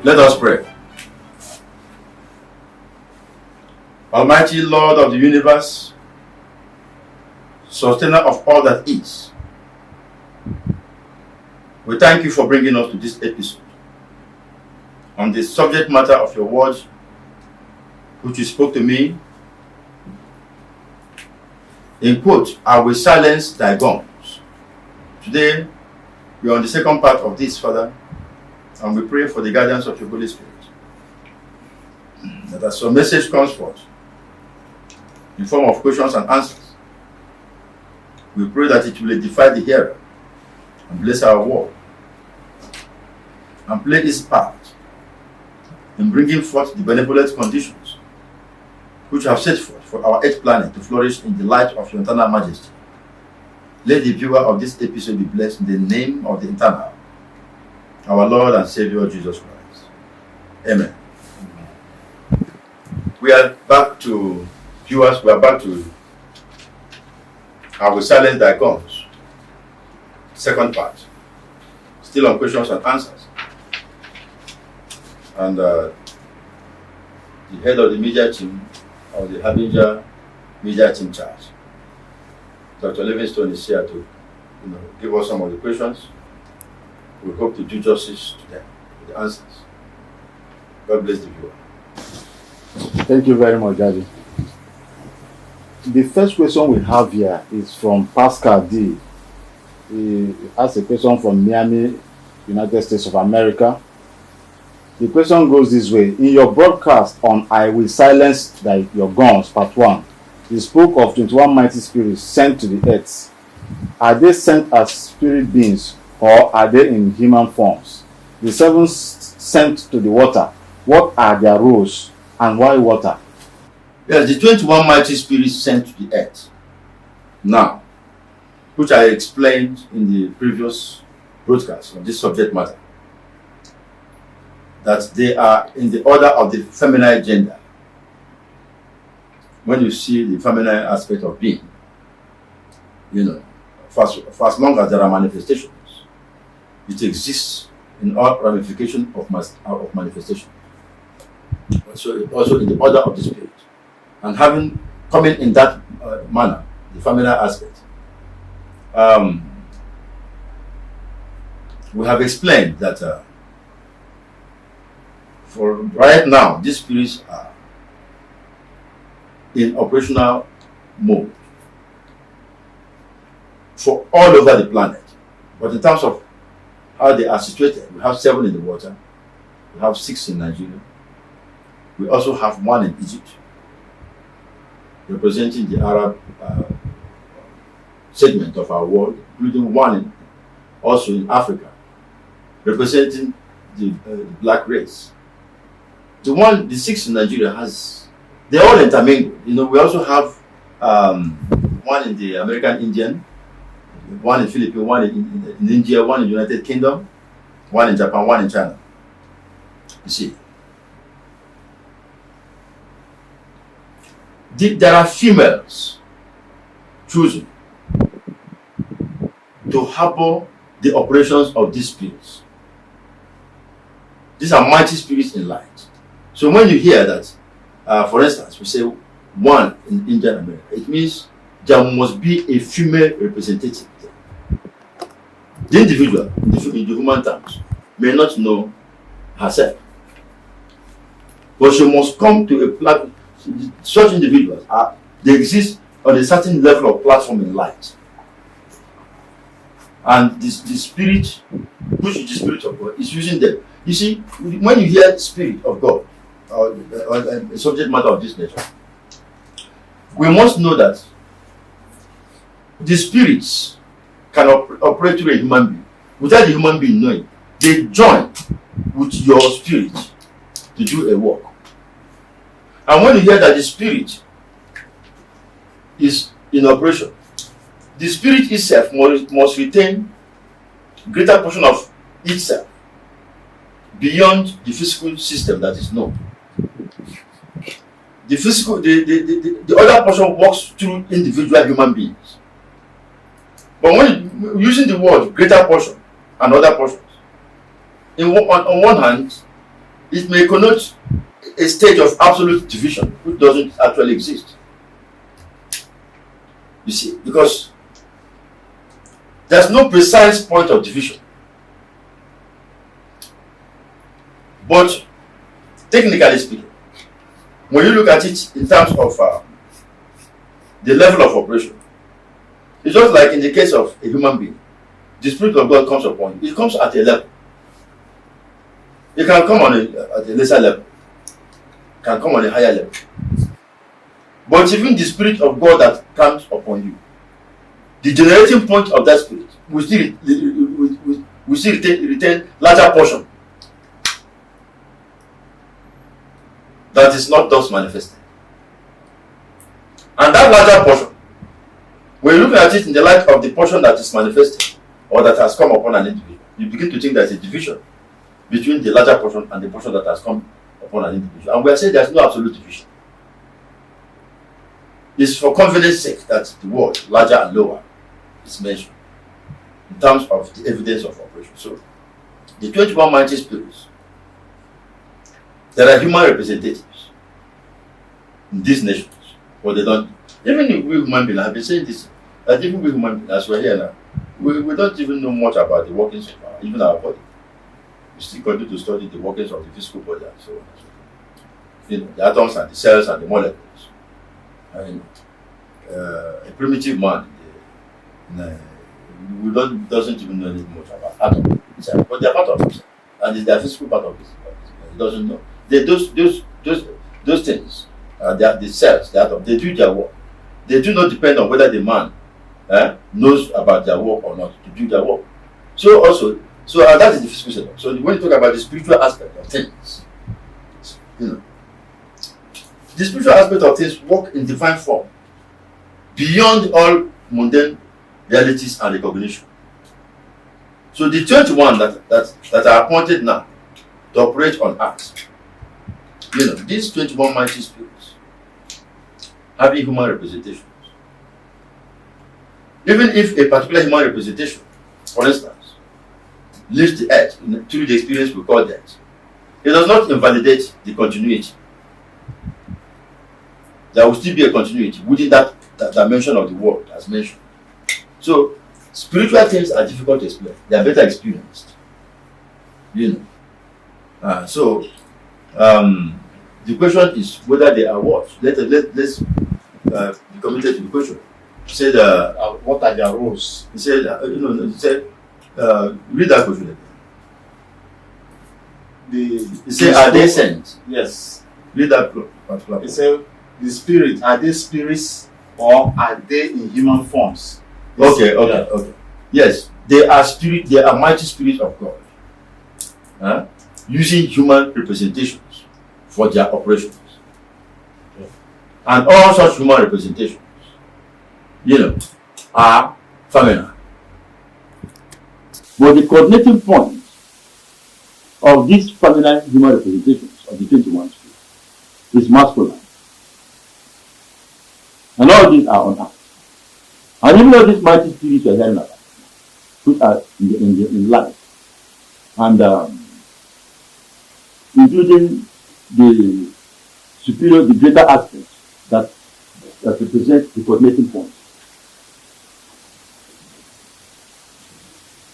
Let us pray. Almighty Lord of the universe, sustainer of all that is, we thank you for bringing us to this episode on the subject matter of your words, which you spoke to me. In quote, I will silence thy guns. Today, we are on the second part of this, Father, and we pray for the guidance of your Holy Spirit. That as your message comes forth, in form of questions and answers, we pray that it will edify the hearer and bless our word and play its part in bringing forth the benevolent conditions which have set forth for our earth planet to flourish in the light of your eternal majesty. Let the viewer of this episode be blessed in the name of the eternal, our Lord and Savior Jesus Christ. Amen. We are back to viewers, we are back to I will silence thy guns. Second part. Still on questions and answers. And the head of the media team, or the Harbinger media team charge, Dr. Livingstone, is here to give us some of the questions. We hope to do justice to them, to the answers. God bless the viewer. Thank you very much, Daddy. The first question we have here is from Pascal D. He asked a question from Miami, United States of America. The question goes this way. In your broadcast on I Will Silence Your Guns, Part 1, you spoke of 21 mighty spirits sent to the earth. Are they sent as spirit beings or are they in human forms? The 7 sent to the water, what are their roles and why water? Yes, the 21 mighty spirits sent to the earth. Now, which I explained in the previous broadcast of this subject matter, that they are in the order of the feminine gender. When you see the feminine aspect of being, for as long as there are manifestations, it exists in all ramifications of manifestation. Also in the order of the spirit. And coming in that manner, the feminine aspect, we have explained that for right now, these spirits are in operational mode for all over the planet. But in terms of how they are situated, we have 7 in the water, we have 6 in Nigeria, we also have 1 in Egypt, representing the Arab segment of our world, including 1 also in Africa, representing the black race. The 6 in Nigeria they're all intermingled. We also have 1 in the American Indian, 1 in Philippines, 1 in India, 1 in the United Kingdom, 1 in Japan, 1 in China. You see, there are females chosen to harbor the operations of these spirits. These are mighty spirits in light. So when you hear that, for instance, we say 1 in Indian America, it means there must be a female representative there. The individual, in the human terms, may not know herself, but she must come to a platform. Such individuals they exist on a certain level of platform in light, and the spirit, which is the spirit of God, is using them. You see, when you hear the spirit of God or a subject matter of this nature, we must know that the spirits can operate through a human being without the human being knowing. They join with your spirit to do a work. And when you hear that the spirit is in operation, the spirit itself must retain greater portion of itself beyond the physical system that is known. The physical, the other portion works through individual human beings. But when using the word greater portion and other portions, on one hand, it may connote a state of absolute division which doesn't actually exist. You see, because there's no precise point of division. But technically speaking, when you look at it in terms of the level of operation, it's just like in the case of a human being. The Spirit of God comes upon you. It comes at a level. It can come at a lesser level. It can come on a higher level. But even the Spirit of God that comes upon you, the generating point of that Spirit will still retain larger portion that is not thus manifested. And that larger portion, when you look at it in the light of the portion that is manifested or that has come upon an individual, you begin to think there's a division between the larger portion and the portion that has come upon an individual. And we are saying there's no absolute division. It's for convenience sake that the word larger and lower is mentioned in terms of the evidence of operation. So, the 21 mighty spirits, there are human representatives in these nations, but they don't. Even if we human beings, I've been saying this, that even we human beings, as we're here now, we don't even know much about the workings of even our body. We still continue to study the workings of the physical body and so on and so forth. You know, the atoms and the cells and the molecules. I mean, a primitive man doesn't even know anything much about atoms itself, but they're part of himself, and it's their physical part of his body. He doesn't know. Those things, they are the cells, the atoms, they do their work. They do not depend on whether the man knows about their work or not to do their work. So that is the physical setup. So when you talk about the spiritual aspect of things, you know, the spiritual aspect of things work in divine form beyond all mundane realities and recognition. So the 21 that are appointed now to operate on earth, you know, these 21 mighty spirits having human representations. Even if a particular human representation, for instance, leaves the earth through the experience we call death, it does not invalidate the continuity. There will still be a continuity within that dimension of the world as mentioned. So spiritual things are difficult to explain. They are better experienced. You know. The question is whether they are what. Let's be committed to the question. He said, what are their roles? He said, read that question again. He said, are they sent? Yes. Read that particular. He said, the spirit, are they spirits or are they in human forms? Okay. Yes, they are spirit. They are mighty spirits of God, using human representations for their operations, and all such human representations, you know, are feminine. But the coordinating point of these feminine human representations of the 21 spirits is masculine, and all these are on earth. And even though these mighty spirits are here now, which are in life, and including the superior, the greater aspects that represent the coordinating point.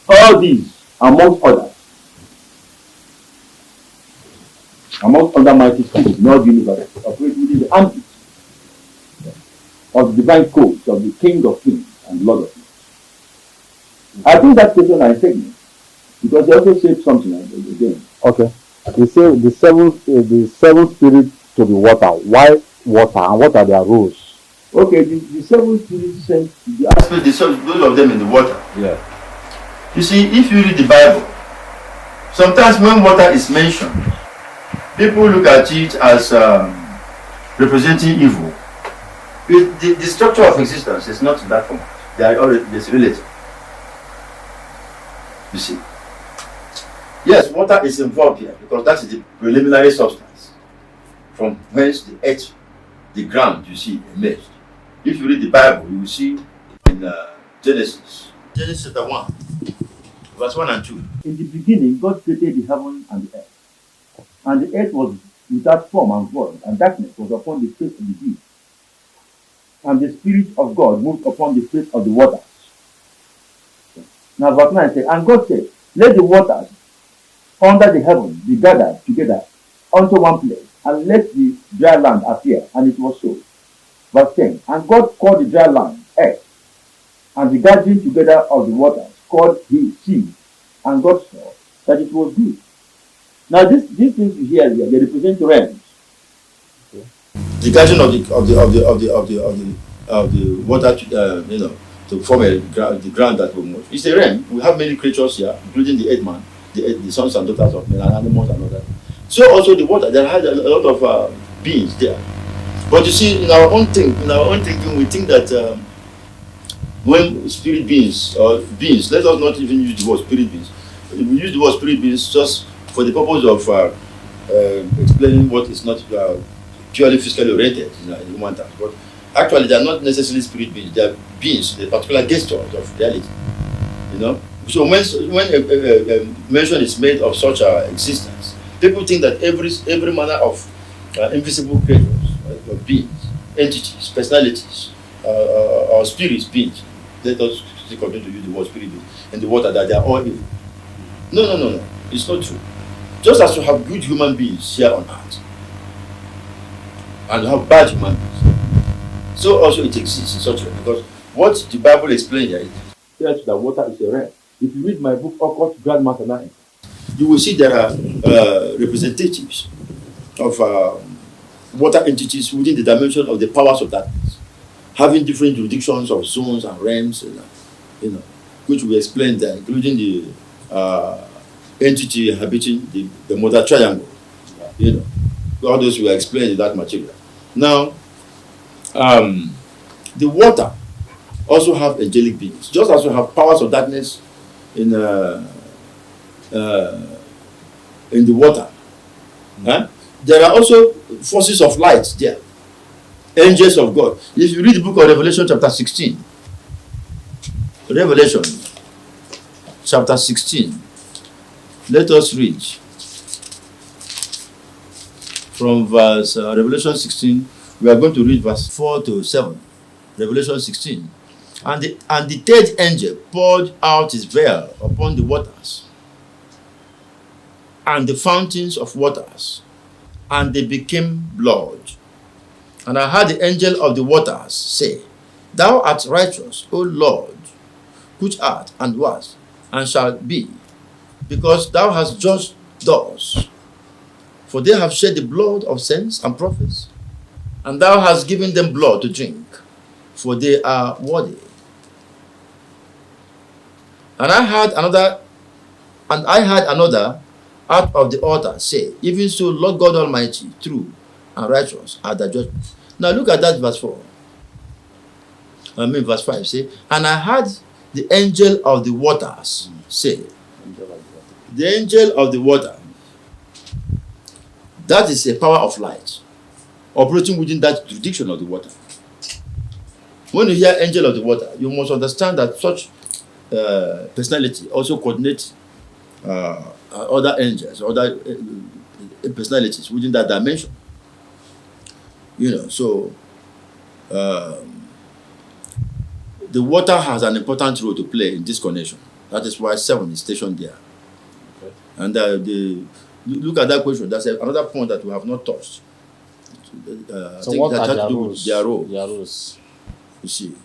All these, amongst other mighty spirits in all the universe, operate within the ambit of the divine codes of the King of Kings and Lord of Lords. I think that question I take because they also said something again. Okay. They say the seven spirits to be water. Why water, and what are their roles? Okay, the seven spirits sent the aspect, those of them in the water. Yeah. You see, if you read the Bible, sometimes when water is mentioned, people look at it as representing evil. The structure of existence is not in that form. They are already relative. You see. Yes, water is involved here because that is the preliminary substance from whence the earth, the ground, you see, emerged. If you read the Bible, you will see in Genesis chapter 1, verse 1 and 2. In the beginning, God created the heaven and the earth. And the earth was without form and void, and darkness was upon the face of the deep. And the Spirit of God moved upon the face of the waters. Now, verse 9 says, and God said, let the waters under the heaven be gathered together unto one place, and let the dry land appear. And it was so. Verse 10, and God called the dry land earth, and the gathering together of the waters called he sea. And God saw that it was good. Now, these things you hear here, they represent realms. The gathering of the water, to form the ground that will move. It's a realm. We have many creatures here, including the earth man, the sons and daughters of men, and animals and all that. So also the water. There has a lot of beings there. But you see, in our own thinking, we think that when spirit beings or beings, let us not even use the word spirit beings. We use the word spirit beings just for the purpose of explaining what is not purely physically oriented in human terms. But actually, they are not necessarily spirit beings. They are beings, the particular gestures of reality. So when a mention is made of such existence, people think that every manner of invisible creatures, or beings, entities, personalities, or spirits, beings. Let us continue to use the word spirit beings in the water, that they are all evil. No. It's not true. Just as you have good human beings here on earth, and you have bad human beings, so also it exists in such a way. Because what the Bible explains here is that water is a realm. If you read my book, Occult Grandmaster 9, you will see there are representatives of water entities within the dimension of the powers of darkness, having different jurisdictions of zones and realms, which we explained there, including the entity inhabiting the mother triangle. All those we explained in that material. Now, the water also have angelic beings, just as we have powers of darkness in the water. There are also forces of light there, angels of God. If you read the book of Revelation chapter 16, Revelation chapter 16, let us read from verse Revelation 16. We are going to read verse 4 to 7. Revelation 16. And the third angel poured out his veil upon the waters and the fountains of waters, and they became blood. And I heard the angel of the waters say, Thou art righteous, O Lord, which art and was and shall be, because thou hast judged thus. For they have shed the blood of saints and prophets, and thou hast given them blood to drink, for they are worthy. And I heard another out of the altar say, Even so, Lord God Almighty, true and righteous are thy judgments. Now look at that verse 4. Verse 5 say, and I heard the angel of the waters say, the angel of the water, that is a power of light operating within that jurisdiction of the water. When you hear angel of the water, you must understand that such personality also coordinates other angels, other personalities within that dimension. So the water has an important role to play in this connection. That is why 7 is stationed there. Okay. And look at that question. That's another point that we have not touched. So what are their roles? Their roles. You see.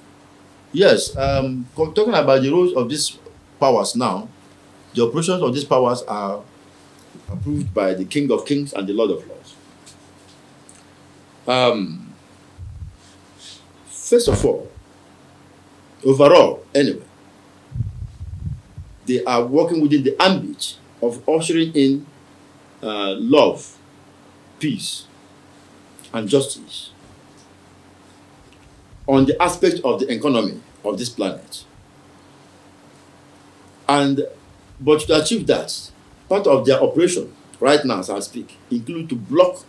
Yes, talking about the roles of these powers now, the operations of these powers are approved by the King of Kings and the Lord of Lords. First of all, overall, anyway, they are working within the ambit of ushering in love, peace, and justice on the aspect of the economy of this planet. But to achieve that, part of their operation right now as I speak include to block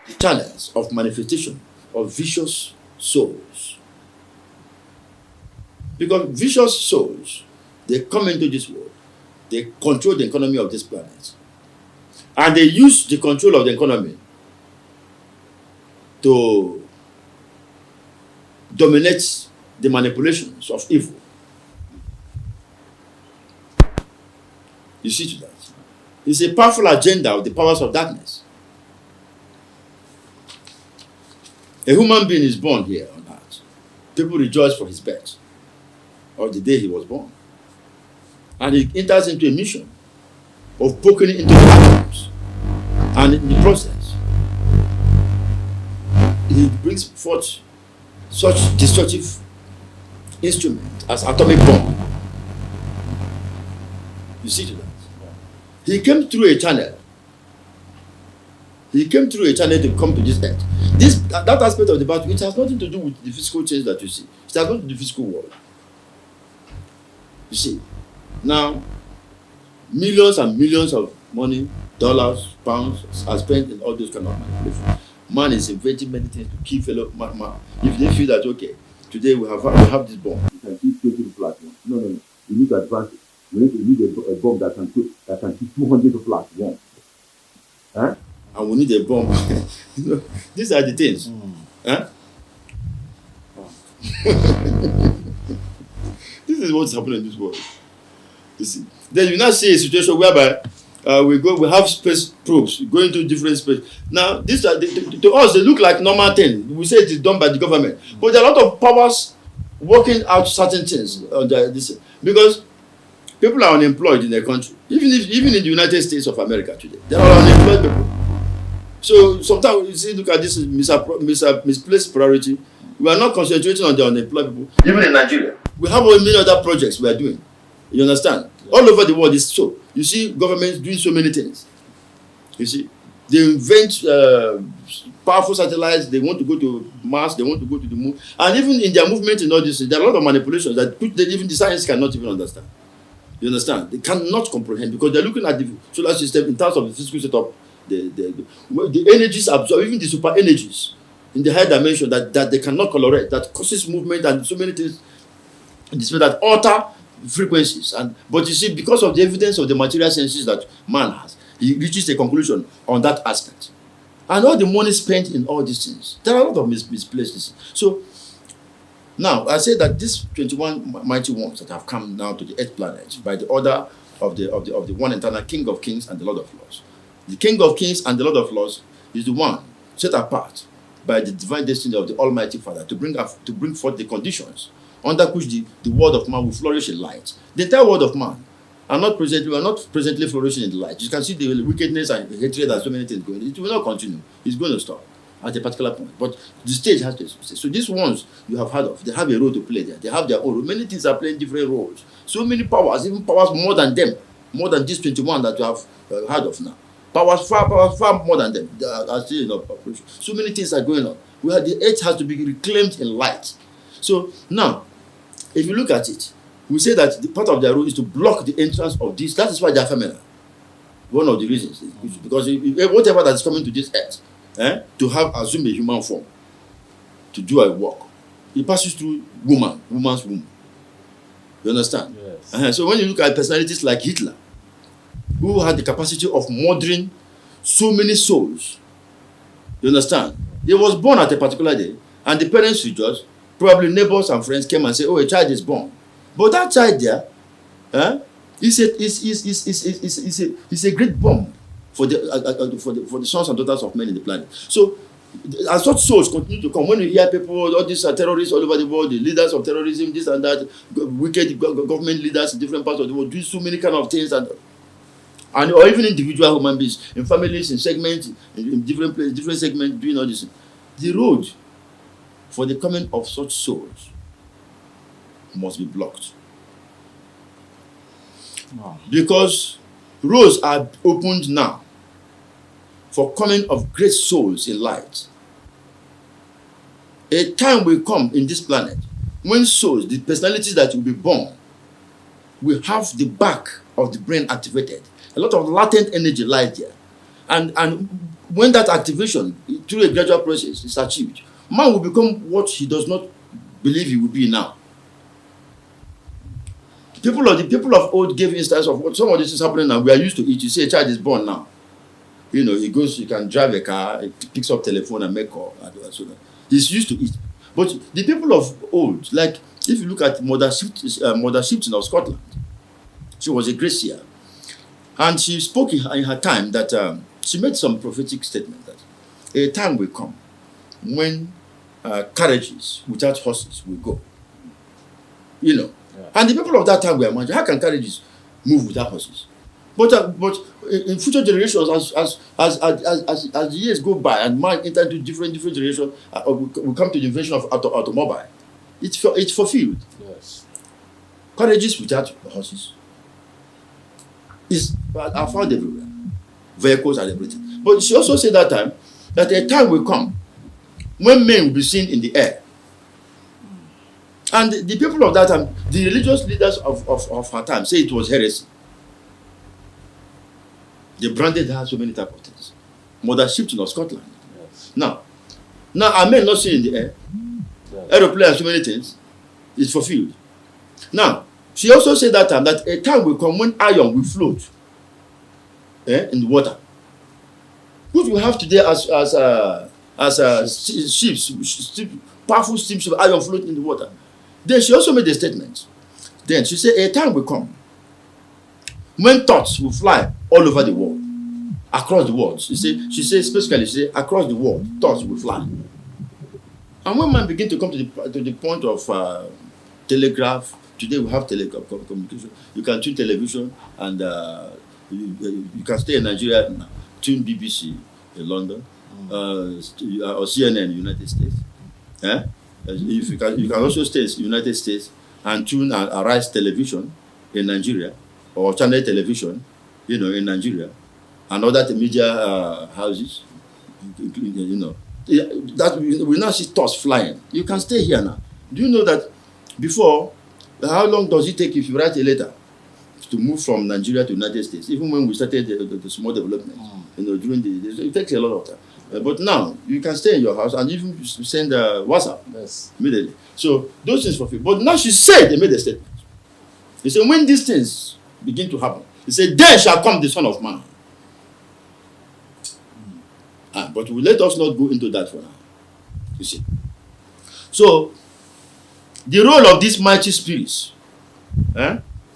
the channels of manifestation of vicious souls. Because vicious souls, they come into this world, they control the economy of this planet, and they use the control of the economy to dominate the manipulations of evil. You see to that. It's a powerful agenda of the powers of darkness. A human being is born here on earth. People rejoice for his birth or the day he was born. And he enters into a mission of poking into the atoms. And in the process, he brings forth such destructive instrument as atomic bomb. You see to that. He came through a channel. He came through a channel to come to this earth. That aspect of the battle, it has nothing to do with the physical change that you see. It has nothing to do with the physical world. You see, now millions and millions of money, dollars, pounds are spent in all those kind of manipulations. Man is inventing many things to keep fellow man. If they feel that okay, today we have this bomb, You can keep taking the flat one. No. You need to advance it. You need a bomb that can keep 200 people at once. Huh? and we need a bomb. These are the things. Huh? This is what's happening in this world. You see. Then you now see a situation whereby we have space probes going to different space. Now, these are to us they look like normal things. We say it is done by the government, but there are a lot of powers working out certain things this because people are unemployed in their country. Even in the United States of America today, there are unemployed people. So sometimes you see, look at this misplaced priority. We are not concentrating on the unemployed people. Even in Nigeria, we have many other projects we are doing. You understand? All over the world is so. You see governments doing so many things. You see, they invent powerful satellites. They want to go to Mars. They want to go to the moon. And even in their movement in all this, there are a lot of manipulations that even the science cannot even understand. You understand? They cannot comprehend because they're looking at the solar system in terms of the physical setup. The energies absorb, even the super energies in the higher dimension that they cannot tolerate, that causes movement and so many things in this way that alter frequencies. But you see, because of the evidence of the material senses that man has, he reaches a conclusion on that aspect. And all the money spent in all these things, there are a lot of misplaced. So now I say that these 21 mighty ones that have come now to the earth planet by the order of the one eternal King of Kings and the Lord of Lords. The King of Kings and the Lord of Lords is the one set apart by the divine destiny of the Almighty Father to bring forth the conditions under which the world of man will flourish in light. The entire world of man we are not presently flourishing in the light. You can see the wickedness and hatred and so many things going. It will not continue. It's going to stop at a particular point. But the stage has to stay. So these ones you have heard of, they have a role to play there. They have their own role. Many things are playing different roles. So many powers, even powers more than them, more than these 21 that you have heard of now. Powers far more than them. They are still in operation. So many things are going on. The earth has to be reclaimed in light. So now, if you look at it, we say that the part of their role is to block the entrance of this. That is why they are feminine. One of the reasons. Because whatever that is coming to this earth, to assume a human form, to do a work, it passes through woman's womb. You understand? Yes. So when you look at personalities like Hitler, who had the capacity of murdering so many souls, you understand? He was born at a particular day, and the parents rejoiced. Probably neighbors and friends came and said, "Oh, a child is born." But that child there, is a great bomb for the sons and daughters of men in the planet. So, as such souls continue to come, when you hear people, all these terrorists all over the world, the leaders of terrorism, this and that, wicked government leaders in different parts of the world, do so many kind of things, and or even individual human beings in families, in segments, in different places, different segments, doing all this. The road for the coming of such souls must be blocked. Wow. Because roads are opened now for coming of great souls in light. A time will come in this planet when souls, the personalities that will be born, will have the back of the brain activated. A lot of latent energy lies there. And when that activation through a gradual process is achieved, man will become what he does not believe he will be now. The people of old gave instance of what some of this is happening now. We are used to it. You see a child is born now. You know, he can drive a car, he picks up telephone and make call. So he's used to it. But the people of old, like if you look at Mother Shipton of Scotland, she was a great seer. And she spoke in her time that she made some prophetic statement that a time will come when carriages without horses will go. You know. Yeah. And the people of that time were imagining, how can carriages move without horses? But in future generations, as the years go by and man enter into different generations, we come to the invention of automobile. It's fulfilled. Yes. Carriages without horses are found everywhere. Vehicles are everything. But she also said that time that a time will come when men will be seen in the air. And the people of that time, the religious leaders of her time, say it was heresy. They branded her so many types of things. Mother Shipton of Scotland. Yes. Now are men not seen in the air? Yes. Aeroplane and so many things. It's fulfilled. Now, she also said that time that a time will come when iron will float in the water. Which we have today as ships, powerful steamships, iron floating in the water. Then she also made a statement. Then she said a time will come when thoughts will fly all over the world, across the world. She said specifically, across the world, thoughts will fly. And when man begin to come to the point of telegraph, today we have communication. You can tune television and you can stay in Nigeria and tune BBC in London or CNN in the United States. If you can also stay in the United States and tune Arise Television in Nigeria or Channel Television, in Nigeria, and other media houses, that we now see thoughts flying. You can stay here now. Do you know that before, how long does it take if you write a letter to move from Nigeria to the United States? Even when we started the small development, during it takes a lot of time. But now you can stay in your house and even send WhatsApp immediately. So those things fulfill. But now she said, they made a statement. They said, when these things begin to happen, he said, then shall come the Son of Man. But we let us not go into that for now. You see. So the role of these mighty spirits,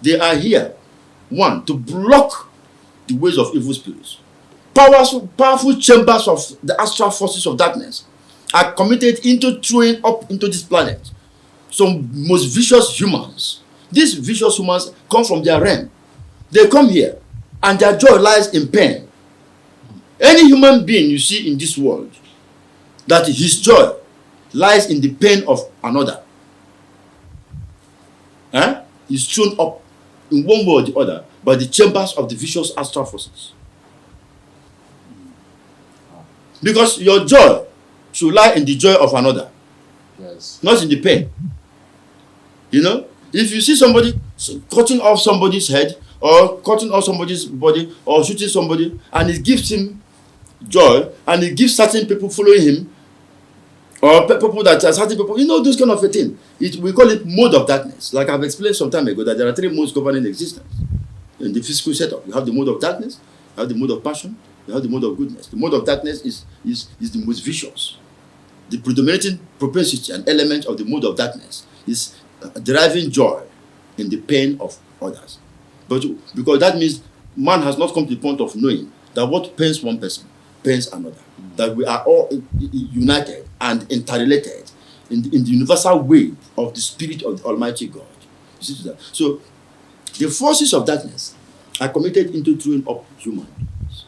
they are here. One, to block the ways of evil spirits. Powerful chambers of the astral forces of darkness are committed into throwing up into this planet some most vicious humans. These vicious humans come from their realm. They come here and their joy lies in pain. Any human being you see in this world, that his joy lies in the pain of another, is thrown up in one way or the other by the chambers of the vicious astral forces. Because your joy should lie in the joy of another, not in the pain. If you see somebody cutting off somebody's head or cutting off somebody's body or shooting somebody, and it gives him joy, and it gives certain people following him, or people that are certain people, those kind of a thing. We call it mode of darkness. Like I've explained some time ago, that there are 3 modes governing existence. In the physical setup, you have the mode of darkness, you have the mode of passion, you have the mode of goodness. The mode of darkness is the most vicious. The predominating propensity and element of the mode of darkness is deriving joy in the pain of others. But because that means man has not come to the point of knowing that what pains one person pains another. That we are all united and interrelated in the universal way of the Spirit of the Almighty God. You see that? So the forces of darkness are committed into throwing up human beings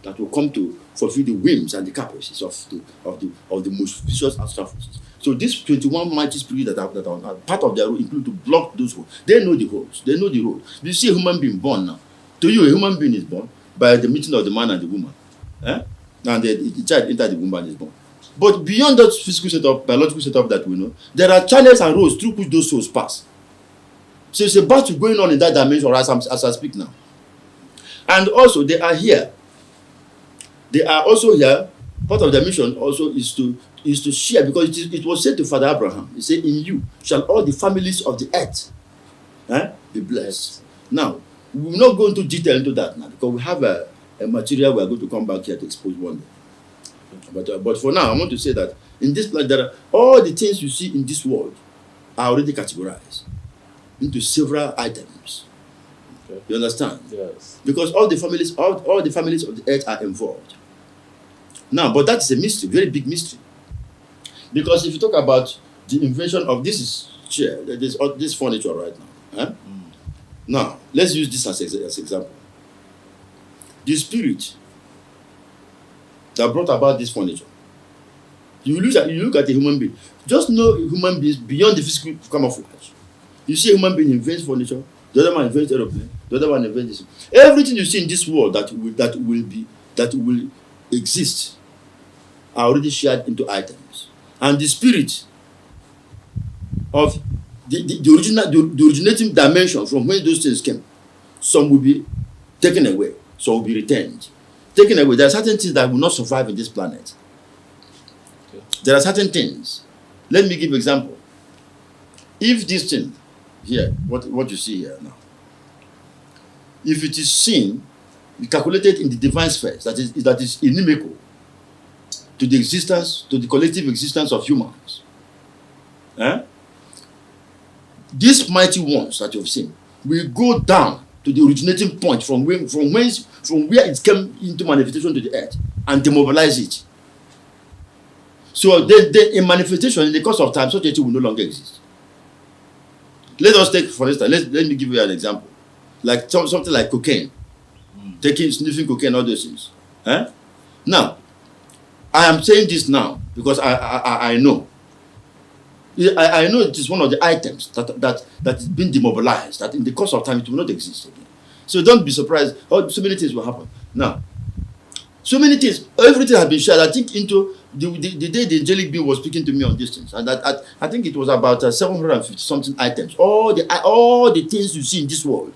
that will come to fulfill the whims and the caprices of the most vicious astral forces. So these 21 mighty spirits that are part of their role include to block those holes. They know the holes. They know the road. You see a human being born now. To you, a human being is born by the meeting of the man and the woman. And the child enters the womb and is born. But beyond that physical setup, biological setup that we know, there are channels and roads through which those souls pass. So it's a battle going on in that dimension as I speak now. And also they are here. They are also here. Part of their mission also is to share, because it was said to Father Abraham, he said, in you shall all the families of the earth be blessed. Now, we will not go into detail into that now, because we have a material we are going to come back here to expose one day. But for now, I want to say that in this planet, there are all the things you see in this world are already categorized into several items. Okay. You understand? Yes. Because all the families of the earth are involved. Now, but that is a mystery, very big mystery. Because if you talk about the invention of this chair, this furniture right now. Now, let's use this as example. The spirit that brought about this furniture. You look at a human being. Just know human beings beyond the physical camouflage. You see a human being invents furniture, the other one invents aeroplane, the other one invents this. Everything you see in this world that will exist are already shared into items. And the spirit of the originating dimension from where those things came, some will be taken away, some will be retained. Taken away. There are certain things that will not survive in this planet. Okay. There are certain things. Let me give an example. If this thing here, what you see here now, if it is seen, calculated in the divine spheres, that is inimical to the existence, to the collective existence of humans. These mighty ones that you've seen will go down to the originating point from where it came into manifestation to the earth and demobilize it. So in manifestation, in the course of time, such a thing will no longer exist. Let us take, for instance, let me give you an example. Like something like cocaine. Sniffing cocaine, all those things. Now, I am saying this now because I know. I know it is one of the items that is being demobilized, that in the course of time it will not exist again. So don't be surprised. So many things will happen. Now, so many things, everything has been shared. I think into the day the angelic being was speaking to me on these things, and I think it was about 750 something items. All the things you see in this world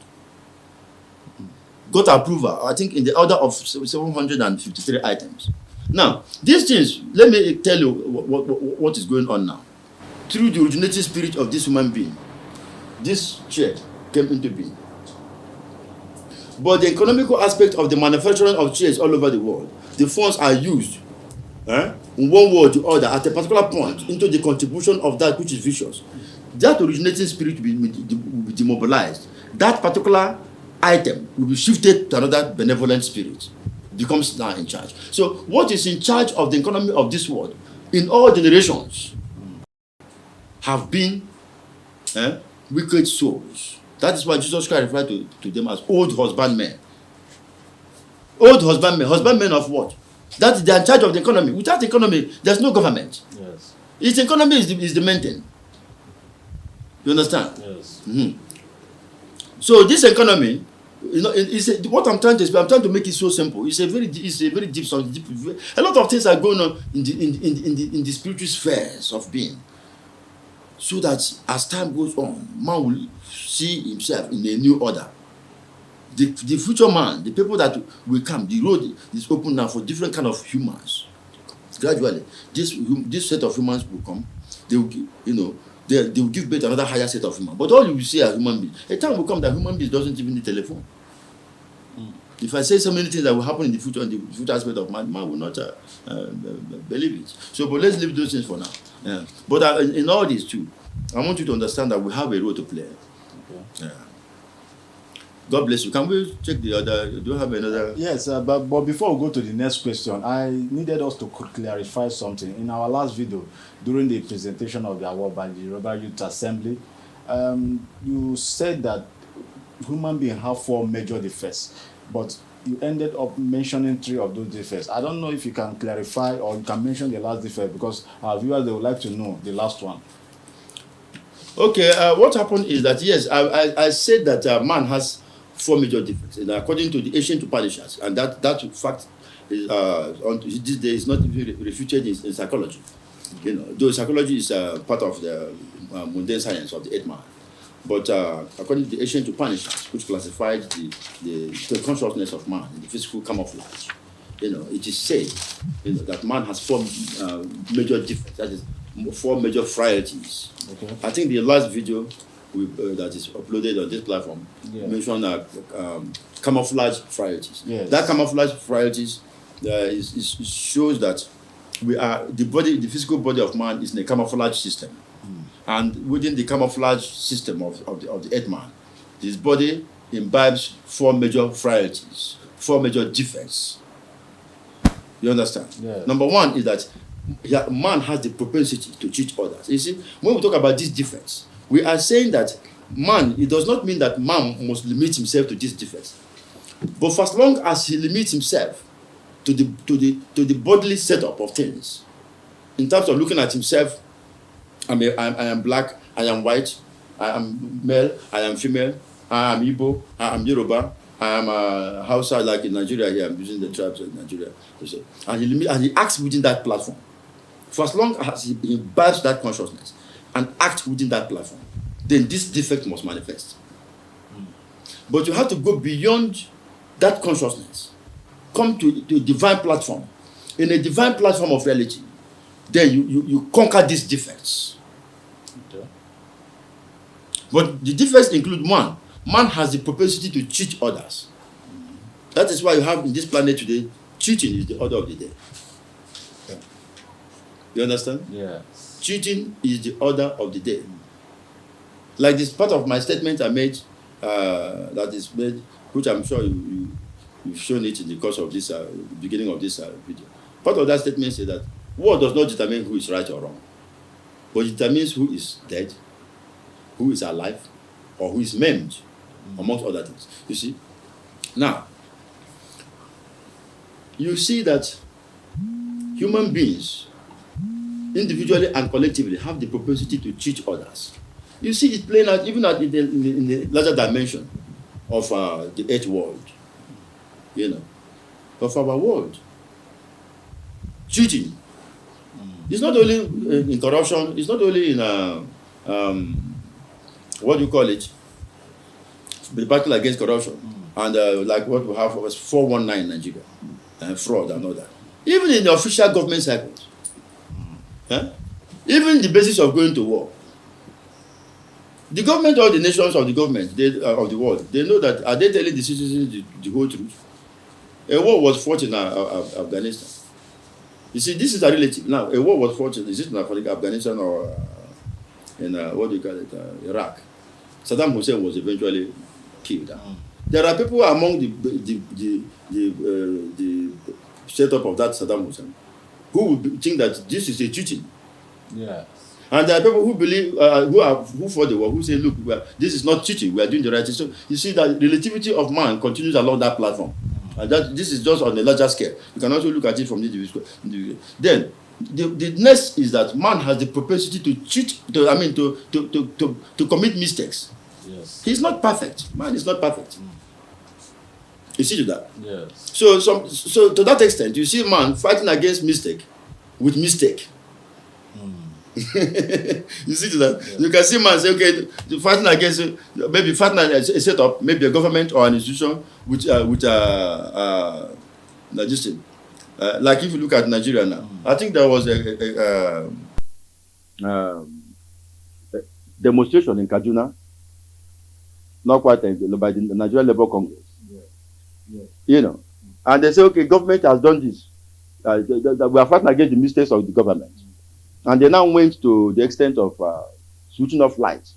got approval, I think in the order of 753 items. Now, these things, let me tell you what is going on now. Through the originating spirit of this human being, this chair came into being. But the economical aspect of the manufacturing of chairs all over the world, the funds are used in one way or the other at a particular point into the contribution of that which is vicious. That originating spirit will be demobilized. That particular item will be shifted to another benevolent spirit, becomes now in charge. So what is in charge of the economy of this world in all generations have been wicked souls. That is why Jesus Christ referred to them as old husbandmen. Old husbandmen. Husbandmen of what? That they are in charge of the economy. Without economy, there's no government. Yes. Its economy is the maintain. You understand? Yes. Mm-hmm. So this economy, what I'm trying to explain, I'm trying to make it so simple. It's a very deep something. A lot of things are going on in the spiritual spheres of being. So that as time goes on, man will see himself in a new order. The future man, the people that will come, the road is open now for different kind of humans. Gradually, this set of humans will come. They will, they will give birth to another higher set of humans. But all you will see are human beings. A time will come that human beings doesn't even need telephone. If I say so many things that will happen in the future, in the future aspect of man will not believe it. So, but let's leave those things for now. Yeah. But in all this too, I want you to understand that we have a role to play. Okay. Yeah. God bless you. Can we check the other? Do you have another? Yes, but before we go to the next question, I needed us to clarify something. In our last video, during the presentation of the award by the Yoruba Youth Assembly, you said that human beings have 4 major defects, but you ended up mentioning 3 of those defects. I don't know if you can clarify or you can mention the last defect, because our viewers, they would like to know the last one. Okay, what happened is that, yes, I said that man has 4 major defects, and according to the ancient Upanishads, and that fact is this day is not even refuted in psychology. Though psychology is part of the mundane science of the 8th man, But according to the ancient Upanishads, which classified the consciousness of man in the physical camouflage, it is said, that man has four major differences. That is, four major frailties. Okay. I think the last video that is uploaded on this platform mentioned camouflage frailties. Yes. That camouflage frailties shows that the physical body of man is in a camouflage system. And within the camouflage system of the earth man, his body imbibes four major frailties, four major defects. You understand? Yeah. Number one is that man has the propensity to cheat others. You see, when we talk about these defects, we are saying that man, it does not mean that man must limit himself to these defects. But for as long as he limits himself to the bodily setup of things, in terms of looking at himself, I am black, I am white, I am male, I am female, I am Igbo, I am Yoruba, I am Hausa, like in Nigeria here, I'm using the tribes of Nigeria. And he acts within that platform. For as long as he imbibes that consciousness and acts within that platform, then this defect must manifest. But you have to go beyond that consciousness, come to a divine platform. In a divine platform of reality, then you conquer these defects. Okay. But the defects include one. Man has the propensity to cheat others. That is why you have in this planet today, cheating is the order of the day. Okay. You understand? Yes. Cheating is the order of the day. Like this part of my statement I made, that is made, which I'm sure you've shown it in the course of this beginning of this video. Part of that statement says that war does not determine who is right or wrong, but it determines who is dead, who is alive, or who is maimed, amongst other things. You see? Now, you see that human beings, individually and collectively, have the propensity to cheat others. You see it playing out even in the larger dimension of the earth world, of our world. Cheating. It's not only in corruption, it's not only in, what do you call it? The battle against corruption. And like what we have was 419 in Nigeria, and fraud and all that. Even in the official government cycles, even the basis of going to war. The government or the nations of the government of the world, they know that, are they telling the citizens the whole truth? A war was fought in Afghanistan. You see, this is a relative. Now, a war was fought in Afghanistan or in, what do you call it, Iraq. Saddam Hussein was eventually killed. There are people among the setup of that Saddam Hussein who would think that this is a cheating. Yes. And there are people who believe, who fought the war, who say, look, this is not cheating, we are doing the right thing. So you see that relativity of man continues along that platform. And that this is just on a larger scale. You can also look at it from the individual. Then, the next is that man has the propensity to cheat, to commit mistakes. Yes. He's not perfect. Man is not perfect. You see to that? Yes. So to that extent, you see man fighting against mistake with mistake. You see to that? Yeah. You can see man say, okay, fighting against maybe fighting a setup, maybe a government or an institution with this thing. Like if you look at Nigeria now, I think there was a demonstration in Kaduna, not quite by the Nigerian Labour Congress. Yeah. And they say, okay, government has done this. We are fighting against the mistakes of the government. And they now went to the extent of switching off lights.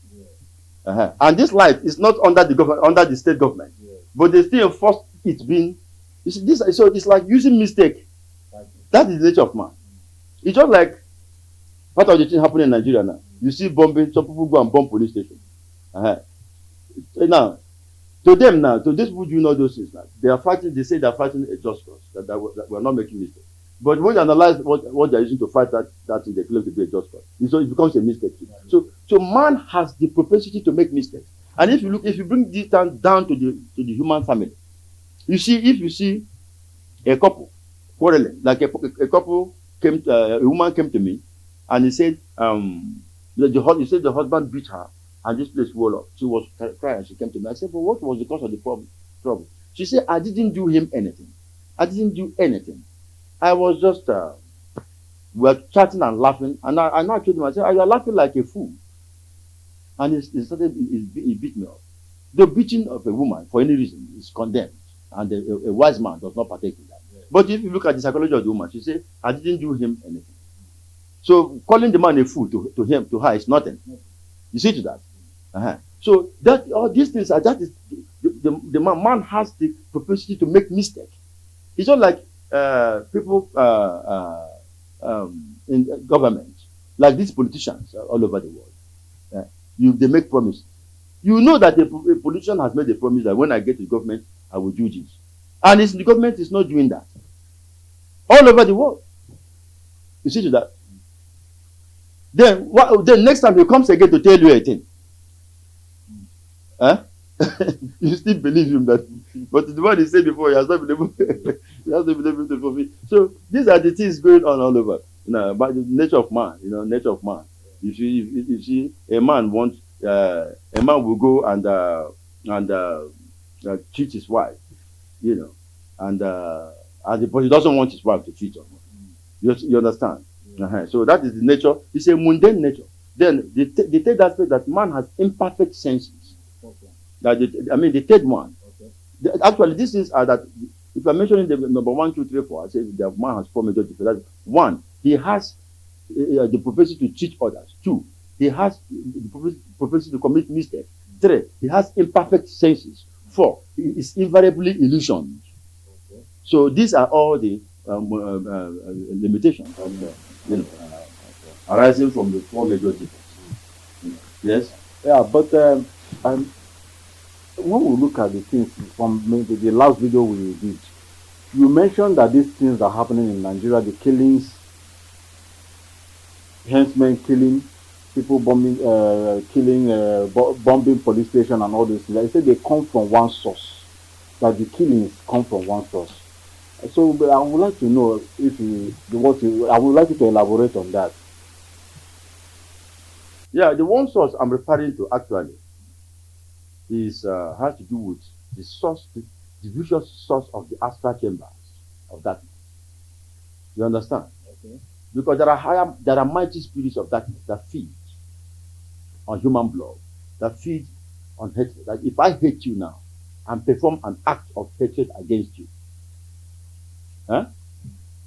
And this light is not under the state government, but they still enforce it being. You see, this, so it's like using mistake. That is the nature of man. It's just like part of the thing happening in Nigeria now. You see bombing, some people go and bomb police stations. Now, to them now, to these people doing all those things now, they are fighting, they say they are fighting a just cause, that we are not making mistakes. But when you analyze what they are using to fight that thing, they claim to be a just cause. So it becomes a mistake. So man has the propensity to make mistakes. And if you bring this down to the human family, if you see a couple quarreling, like a couple a woman came to me and he said, the husband beat her and this place rolled up. She was crying. She came to me. I said, but what was the cause of the trouble? She said, I didn't do him anything. I didn't do anything. I was just, we were chatting and laughing. And I now told him, I said, you are laughing like a fool. And he beat me up. The beating of a woman for any reason is condemned. And a wise man does not partake in that. Yeah. But if you look at the psychology of the woman, she said, I didn't do him anything. So calling the man a fool to her is nothing. You see to that? So that all these things are that is the man has the propensity to make mistake. It's not like people in government, like these politicians all over the world. They make promises. You know that a politician has made a promise that when I get to government, I will do this. And the government is not doing that. All over the world. You see to that? Then next time he comes again to tell you a thing. You still believe him that, but the one he said before, he has not been able, to fulfill. So these are the things going on all over. By the nature of man, nature of man. You see, a man will go and cheat his wife, but he doesn't want his wife to cheat on him. You understand? So that is the nature. It's a mundane nature. Then the third aspect, that man has imperfect senses. Okay. The third one. Okay. Actually, these things are that, if I'm mentioning the number 1, 2, 3, 4, I say the man has 4 major differences. 1, he has the propensity to cheat others. 2, he has the propensity to commit mistakes. 3, he has imperfect senses. 4, he is invariably illusioned. Okay. So these are all the limitations arising from the 4 major differences. Yes? Yeah, but when we look at the things from maybe the last video we did, you mentioned that these things are happening in Nigeria, the killings, henchmen killing, people bombing, bombing police station and all those things. I said they come from one source, that the killings come from one source. So I would like to know I would like you to elaborate on that. Yeah, the one source I'm referring to actually is has to do with the source, the vicious source of the astral chambers of darkness. You understand? Okay. Because there are mighty spirits of darkness that feed on human blood, that feed on hatred. Like if I hate you now and perform an act of hatred against you, the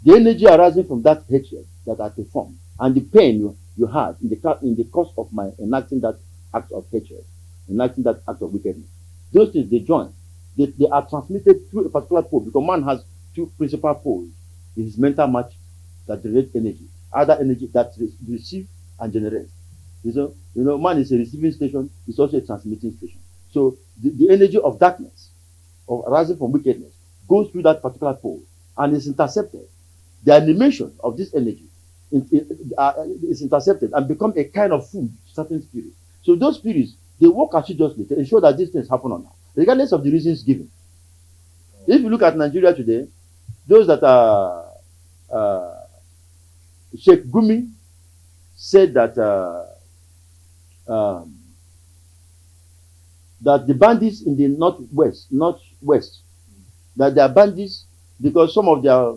energy arising from that hatred that I perform and the pain you had in the course of my enacting that act of hatred, enacting that act of wickedness, those things they join. They are transmitted through a particular pole, because man has 2 principal poles in his mental match that generate energy, other energy that receive and generate. Man is a receiving station, it's also a transmitting station. So the energy of darkness, of arising from wickedness, goes through that particular pole and is intercepted. The animation of this energy is intercepted and become a kind of food to certain spirits. So those spirits, they work assiduously to ensure that these things happen on earth, regardless of the reasons given. If you look at Nigeria today, those that are Sheikh Gumi said that that the bandits in the northwest, that they are bandits because some of their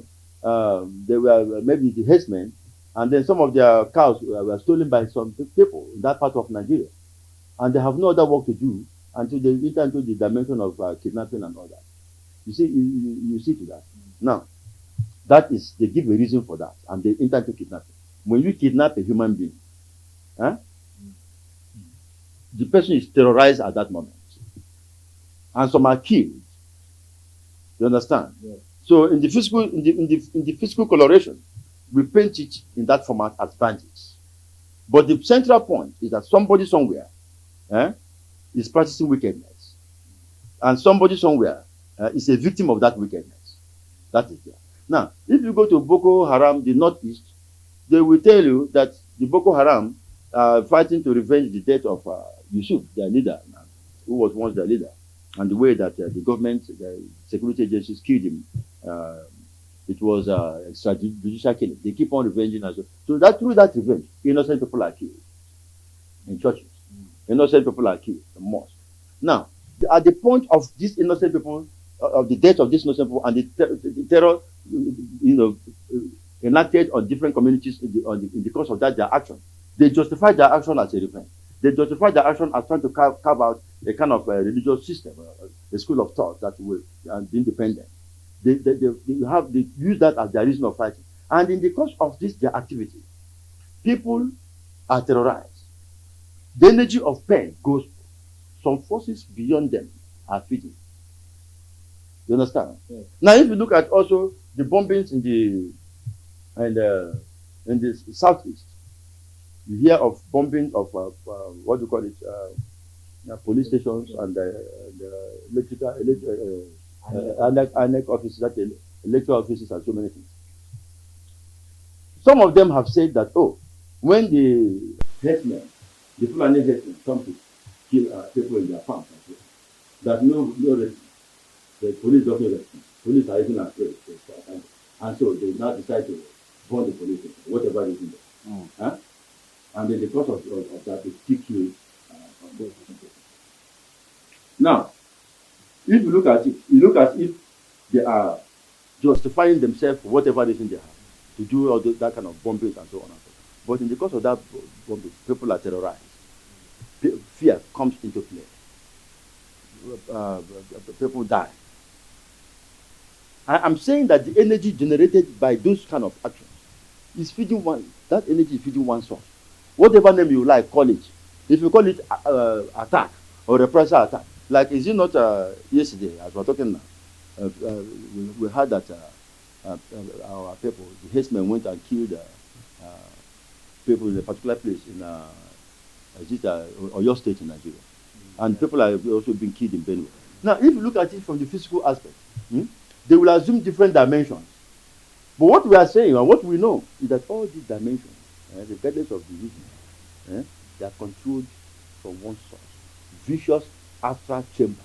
they were maybe the herdsmen, and then some of their cows were stolen by some people in that part of Nigeria, and they have no other work to do until they enter into the dimension of kidnapping and all that. You see, you see to that. Now, that is, they give a reason for that, and they enter into kidnapping. When you kidnap a human being, the person is terrorized at that moment, and some are killed. You understand? Yeah. So in the physical coloration, we paint it in that format as bandits. But the central point is that somebody somewhere is practicing wickedness, and somebody somewhere is a victim of that wickedness. That is there. Now, if you go to Boko Haram, the northeast, they will tell you that the Boko Haram are fighting to revenge the death of Yusuf, their leader, who was once their leader, and the way that the government, the security agencies killed him. It was extrajudicial killing. They keep on revenging us. So that through that revenge, innocent people are killed in churches. Innocent people are killed the most. Now, at the point of these innocent people, of the death of these innocent people and the terror, enacted on different communities in the course of that their action, they justify their action as a revenge. They justify their action as trying to carve out a kind of religious system, a school of thought that will be independent. They use that as their reason of fighting. And in the course of this their activity, people are terrorized. The energy of pain goes. Some forces beyond them are feeding. You understand? Yes. Now, if you look at also the bombings in the southeast, you hear of bombing of what do you call it? Police stations and electrical ANEC offices, electoral offices, and so many things. Some of them have said that, when the herdsmen, the Fulani herdsmen, come to kill people in their farms, that no rescue. The police don't know rescue. Police are even afraid. And so they now decide to burn the police station, whatever is in there. Huh? And in the course of that, they still kill those people. Now, if you look at it, you look as if they are justifying themselves for whatever reason they have to do all that kind of bombings and so on and so on. But in the course of that bombing, people are terrorized. Fear comes into play. People die. I'm saying that the energy generated by those kind of actions is feeding one. That energy is feeding one source. Whatever name you like, call it. If you call it attack or reprisal attack, like is it not yesterday as we're talking now? We heard that our people, the herdsmen, went and killed people in a particular place in Oyo State in Nigeria, and people are also being killed in Benue. Now, if you look at it from the physical aspect, they will assume different dimensions. But what we are saying and what we know is that all these dimensions, regardless of the reason, they are controlled from one source. Vicious abstract chambers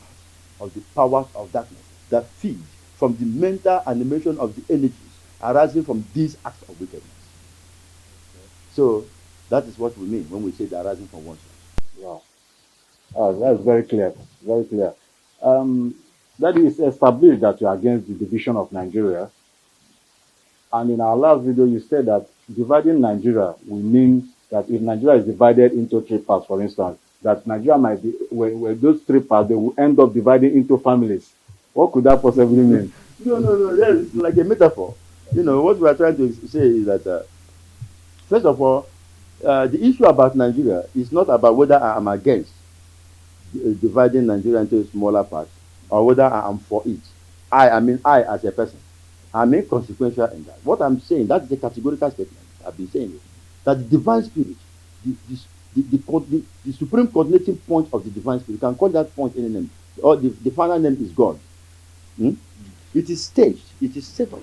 of the powers of darkness that feed from the mental animation of the energies arising from these acts of wickedness. So that is what we mean when we say they are arising from one source. Wow. Oh, that's very clear. Very clear. That is established that you are against the division of Nigeria. And in our last video, you said that dividing Nigeria will mean that if Nigeria is divided into three parts, for instance, that Nigeria might be, where those three parts, they will end up dividing into families. What could that possibly mean? No. That's like a metaphor. What we are trying to say is that, first of all, the issue about Nigeria is not about whether I am against dividing Nigeria into smaller parts or whether I am for it. I mean I as a person. I'm inconsequential in that. What I'm saying, that's the categorical statement I've been saying, that the divine spirit, the supreme coordinating point of the divine spirit, you can call that point any name, or the final name is God. It is staged, it is set up.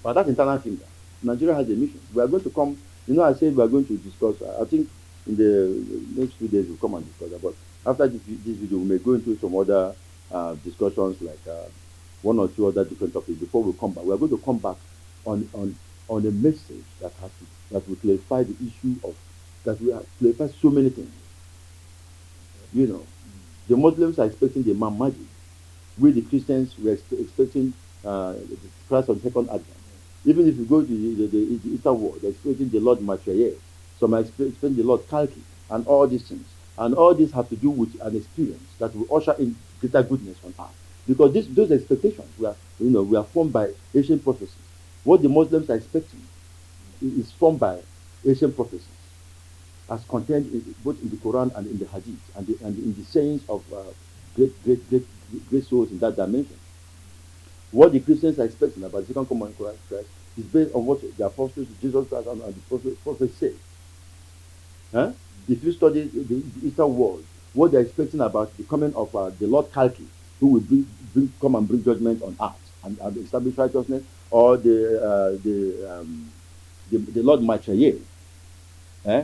But that internal finger, Nigeria has a mission. We are going to come, I said we are going to discuss, I think in the next few days we'll come and discuss that. But after this video, we may go into some other discussions, like one or two other different topics before we come back. We are going to come back on a message that will clarify the issue of, that will clarify so many things. The Muslims are expecting the Imam Mahdi. We, the Christians, we are expecting Christ on the second advent. Even if you go to the Eastern world, they're expecting the Lord Maitreya. Some are expecting the Lord Kalki, and all these things. And all this have to do with an experience that will usher in greater goodness on earth. Because those expectations we are formed by ancient prophecies. What the Muslims are expecting is formed by ancient prophecies, as contained both in the Quran and in the Hadith, and in the sayings of great souls in that dimension. What the Christians are expecting about the second coming of Christ is based on what the apostles, Jesus Christ, and the prophets say. If you study the Eastern world, what they're expecting about the coming of the Lord Kalki, who will come and bring judgment on earth and establish righteousness, or the Lord Maitreya,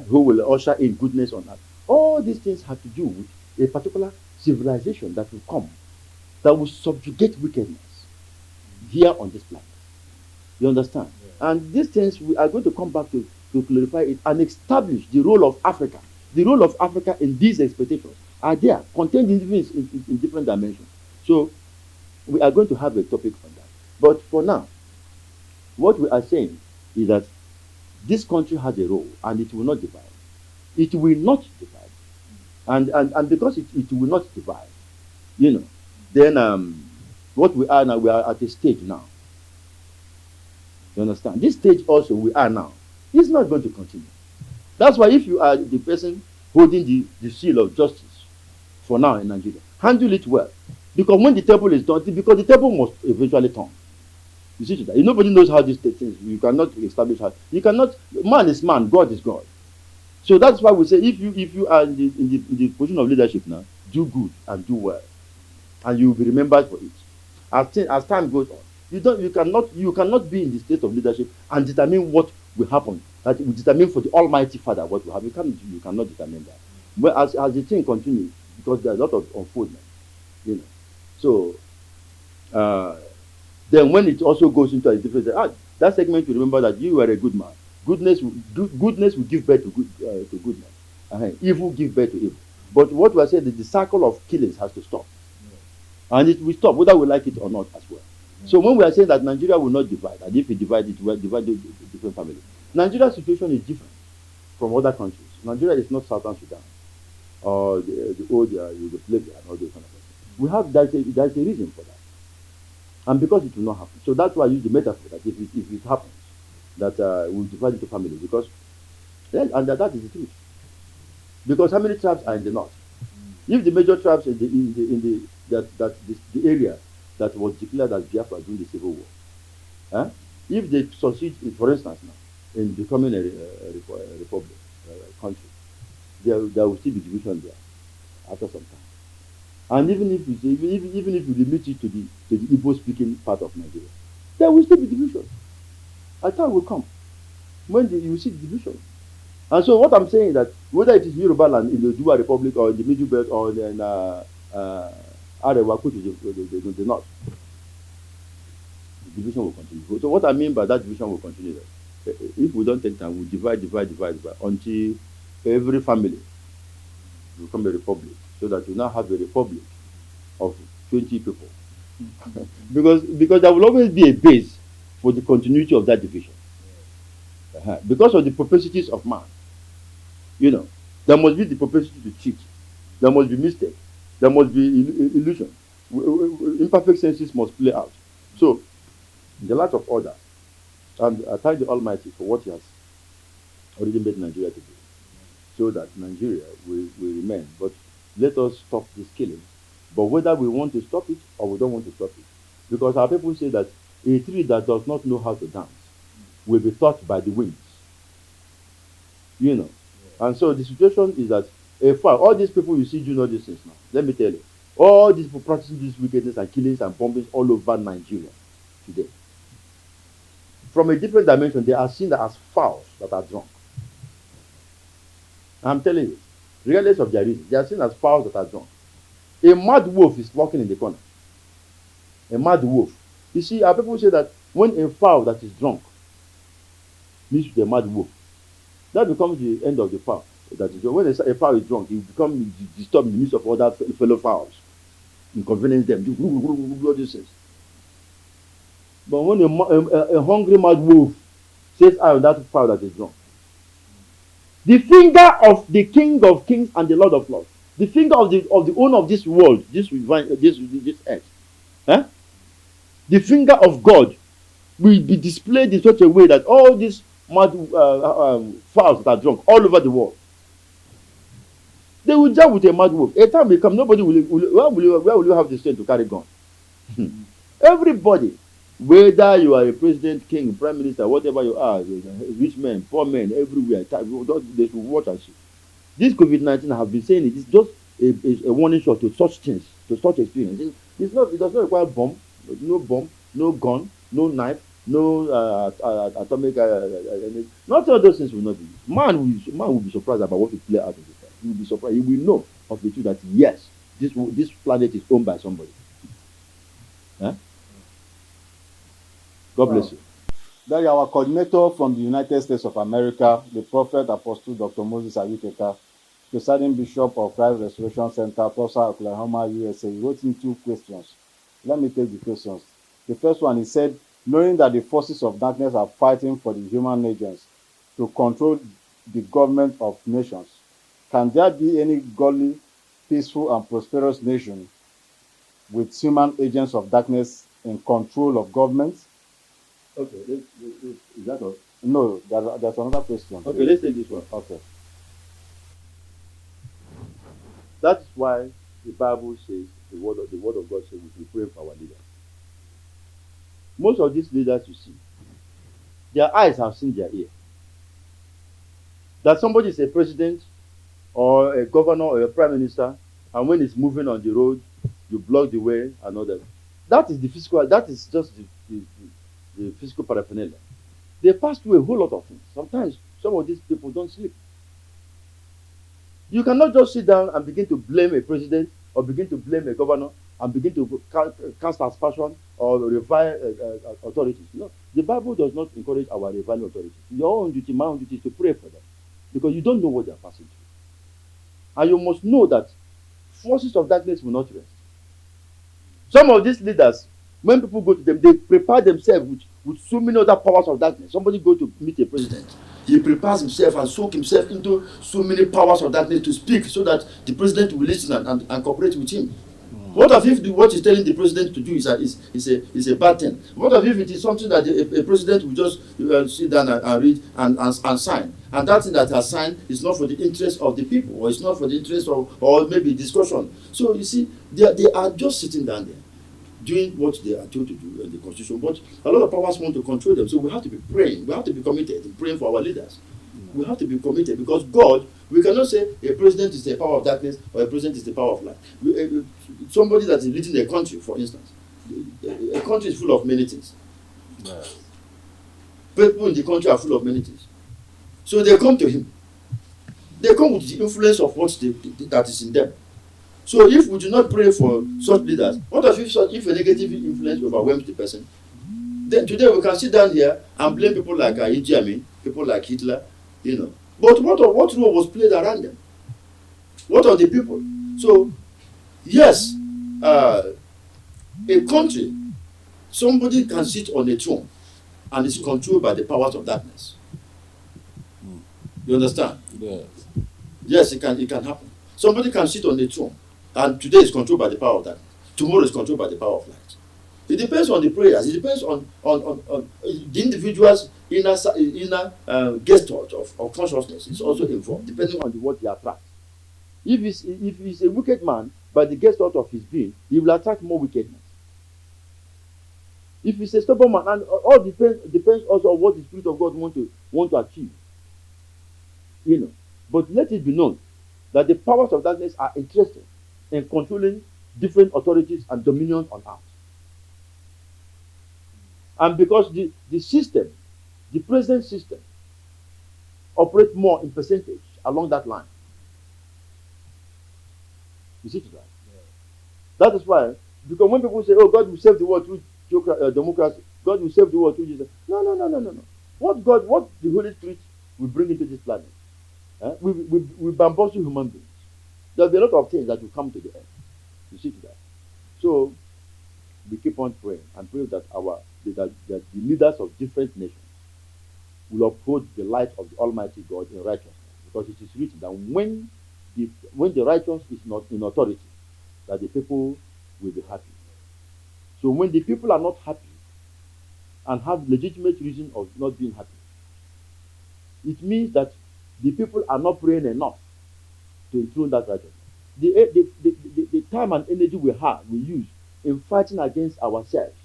who will usher in goodness on earth. All these things have to do with a particular civilization that will come, that will subjugate wickedness here on this planet. You understand? Yeah. And these things we are going to come back to clarify it and establish the role of Africa, the role of Africa in these expectations are there, contained in different dimensions. So we are going to have a topic on that. But for now, what we are saying is that this country has a role and it will not divide. It will not divide. And because it will not divide, then what we are now, we are at a stage now. You understand? This stage also we are now is not going to continue. That's why if you are the person holding the seal of justice for now in Nigeria, handle it well. Because when the table is done, because the table must eventually turn. You see that? Nobody knows how this takes. You cannot establish how. You cannot. Man is man. God is God. So that's why we say if you are in the position of leadership now, do good and do well, and you will be remembered for it. As time goes on, you cannot be in the state of leadership and determine what will happen. That will determine for the Almighty Father what will happen. You cannot determine that. But as the thing continues, because there are a lot of unfoldment, So then when it also goes into a different that segment, you remember that you are a good man. Goodness will give birth to goodness. Evil give birth to evil. But what we are saying is the cycle of killings has to stop. And it will stop whether we like it or not as well. So when we are saying that Nigeria will not divide, and if it divides, it will divide the different families. Nigeria's situation is different from other countries. Nigeria is not Southern Sudan or the old Yugoslavia and all those kind of things. We have there's a reason for that. And because it will not happen. So that's why I use the metaphor that if it happens, that we'll divide into families. Because and that is the truth. Because how many tribes are in the north? If the major tribes in the area that was declared as Biafra during the Civil War, if they succeed, for instance, now in becoming a republic, country, there will still be division there after some time. And even if you limit it to the Igbo-speaking part of Nigeria, there will still be division. A time will come when you will see the division. And so what I'm saying is that whether it is Yoruba land in the Dua Republic or in the Middle Belt or in Arewa, which is the north, the division will continue. So what I mean by that division will continue is that if we don't take time, we divide until every family will become a republic, so that you now have a republic of 20 people. because there will always be a base for the continuity of that division. Because of the propensities of man. There must be the propensity to cheat. There must be mistake. There must be illusion. Imperfect senses must play out. So, in the light of order, and I thank the Almighty for what He has already made Nigeria to be, so that Nigeria will remain. But let us stop this killing. But whether we want to stop it or we don't want to stop it, because our people say that a tree that does not know how to dance will be taught by the winds. And so the situation is that all these people you see doing all these things now, let me tell you, all these people practicing this wickedness and killings and bombings all over Nigeria today. From a different dimension, they are seen as fowls that are drunk. I'm telling you, regardless of their reason, they are seen as fowls that are drunk. A mad wolf is walking in the corner. A mad wolf. You see, our people say that when a fowl that is drunk meets with a mad wolf, that becomes the end of the fowl. That is, when a fowl is drunk, it becomes disturbed in the midst of other fellow fowls, inconvenience them, do all these things. But when a hungry mad wolf says, "I am that fowl that is drunk," the finger of the King of Kings and the Lord of Lords, the finger of the owner of this world, this earth, the finger of God will be displayed in such a way that all these mad fowls that are drunk all over the world, they will jump with a mad wolf. A time will come, nobody where will you have the strength to carry gun? Everybody, whether you are a president, king, prime minister, whatever you are, rich men, poor men, everywhere, they should watch and see. This COVID-19, I have been saying it, is just a warning shot to such things, to such experience. It does not require bomb, no gun, no knife, no atomic not all those things will not be. Man will be surprised about what will play out in this time. He will be surprised. He will know of the truth that yes, this planet is owned by somebody. God bless you. That is our coordinator from the United States of America, the Prophet Apostle Dr. Moses Ayukeka, presiding bishop of Christ Restoration Center, Tulsa, Oklahoma, USA. He wrote in 2 questions. Let me take the questions. The first one, he said, knowing that the forces of darkness are fighting for the human agents to control the government of nations, can there be any godly, peaceful, and prosperous nation with human agents of darkness in control of governments? Okay, is that all? No, there's another question. Okay, let's take this one. Okay. That's why the Bible says, the word of God says we should pray for our leaders. Most of these leaders you see, their eyes have seen their ear. That somebody is a president or a governor or a prime minister, and when he's moving on the road, you block the way and all that. That is the physical, that is just the physical paraphernalia. They pass through a whole lot of things. Sometimes some of these people don't sleep. You cannot just sit down and begin to blame a president or begin to blame a governor and begin to cast aspersion or revile authorities. No, the Bible does not encourage our reviling authorities. Your own duty, my own duty is to pray for them, because you don't know what they are passing through. And you must know that forces of darkness will not rest. Some of these leaders, when people go to them, they prepare themselves with so many other powers of darkness. Somebody go to meet a president, he prepares himself and soak himself into so many powers of darkness to speak, so that the president will listen and cooperate with him. What if what he's telling the president to do is a bad thing? What if it is something that a president will just sit down and read and sign? And that thing that has signed is not for the interest of the people, or it's not for the interest of, or maybe discussion. So you see, they are just sitting down there, doing what they are told to do in the constitution. But a lot of powers want to control them. So we have to be praying. We have to be committed in praying for our leaders. We have to be committed, because God, we cannot say a president is the power of darkness or a president is the power of light. Somebody that is leading a country, for instance, a country is full of many things. Yes. People in the country are full of many things. So they come to him. They come with the influence of what that is in them. So if we do not pray for such leaders, what if a negative influence overwhelms the person? Then today we can sit down here and blame people like Idi Amin, people like Hitler, you know. But what role was played around them? What are the people? So, yes, a country, somebody can sit on a throne and is controlled by the powers of darkness. You understand? Yes. Yes, it can happen. Somebody can sit on a throne and today is controlled by the power of darkness. Tomorrow is controlled by the power of light. It depends on the prayers. It depends on the individual's inner gestalt of consciousness is also involved, depending on what he attracts. If he's a wicked man, by the gestalt of his being, he will attract more wickedness. If he's a stubborn man, and all depends also on what the Spirit of God want to achieve. You know, but let it be known that the powers of darkness are interested in controlling different authorities and dominions on earth. And because the system, the present system, operates more in percentage along that line. You see that? Yeah. That is why, because when people say, oh, God will save the world through democracy, God will save the world through Jesus. No. What the Holy Spirit will bring into this planet, we bamboozle human beings. There'll be a lot of things that will come to the earth. You see that? So, we keep on praying and pray that that the leaders of different nations will uphold the light of the Almighty God in righteousness, because it is written that when the righteous is not in authority, that the people will be happy. So when the people are not happy and have legitimate reason of not being happy, it means that the people are not praying enough to enthrone that righteousness. The time and energy we use in fighting against ourselves,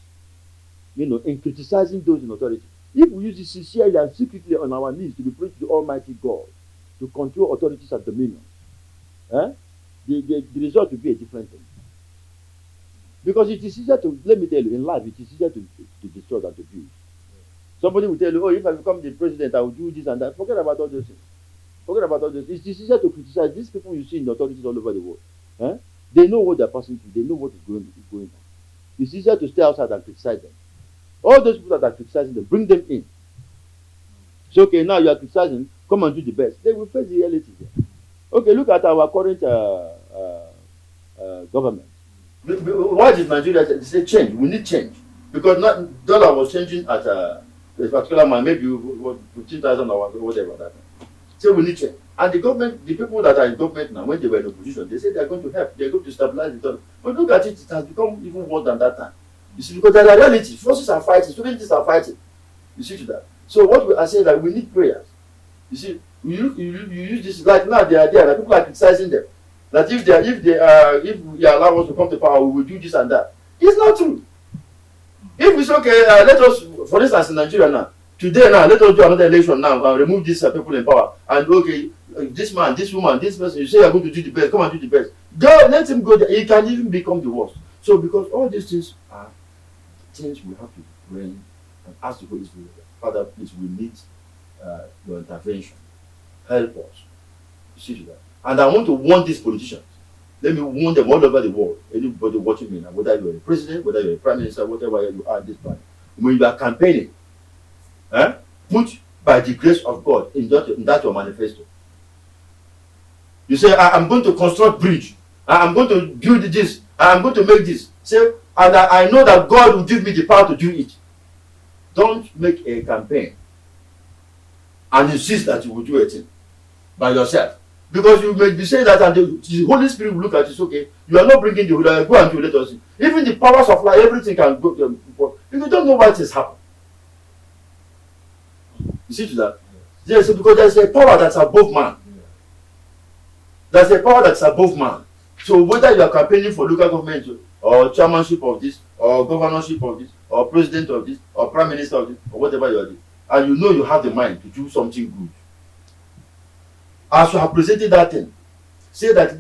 you know, in criticizing those in authority. If we use it sincerely and secretly on our knees to be praying to the Almighty God to control authorities and dominion, the result will be a different thing. Because it is easier to, let me tell you, in life, it is easier to destroy than to build. Somebody will tell you, oh, if I become the president, I will do this and that. Forget about all those things. Forget about all those things. It is easier to criticize. These people you see in the authorities all over the world, they know what they're passing through. They know what is going on. It's easier to stay outside and criticize them. All those people that are criticizing them, bring them in. So, okay, now you are criticizing, come and do the best. They will face the reality there. Okay, look at our current government. Why is Nigeria? They say change. We need change because not dollar was changing at a particular man, maybe 15,000 or whatever that. So we need change. And the government, the people that are in government now, when they were in opposition, they say they are going to help. They are going to stabilize the dollar. But look at it; it has become even worse than that time. You see, because there are reality. Forces are fighting. Students are fighting. You see to that. So what we are saying that we need prayers. You see, you use this like now the idea that people are criticizing them. That if we allow us to come to power, we will do this and that. It's not true. If we say okay, let us, for instance, in Nigeria now, today now, let us do another election now and remove these people in power. And okay, this man, this woman, this person, you say you are going to do the best, come and do the best. Go, let him go there. He can even become the worst. So because all these things are things we have to bring and ask the Holy Spirit, Father, please, we need your intervention. Help us. You see to that. And I want to warn these politicians. Let me warn them all over the world. Anybody watching me now, whether you're a president, whether you're a prime minister, whatever you are at this point, when you are campaigning, put by the grace of God in that your manifesto. You say, I'm going to construct bridge. I'm going to build this. I'm going to make this. Say, and I know that God will give me the power to do it. Don't make a campaign and insist that you will do a thing by yourself. Because you may be saying that and the Holy Spirit will look at it, okay, you are not bringing the Holy Spirit, go and do, let us see. Even the powers of life, everything can go to if you don't know what is happening. You see to that? Yes, because there's a power that's above man. There's a power that's above man. So whether you are campaigning for local government or chairmanship of this, or governorship of this, or president of this, or prime minister of this, or whatever you are doing, and you know you have the mind to do something good, as you have presented that thing, say that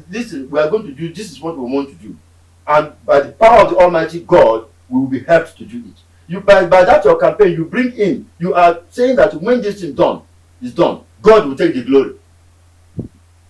we are going to do, this is what we want to do. And by the power of the Almighty God, we will be helped to do it. By that your campaign, you bring in, you are saying that when this thing is done, God will take the glory.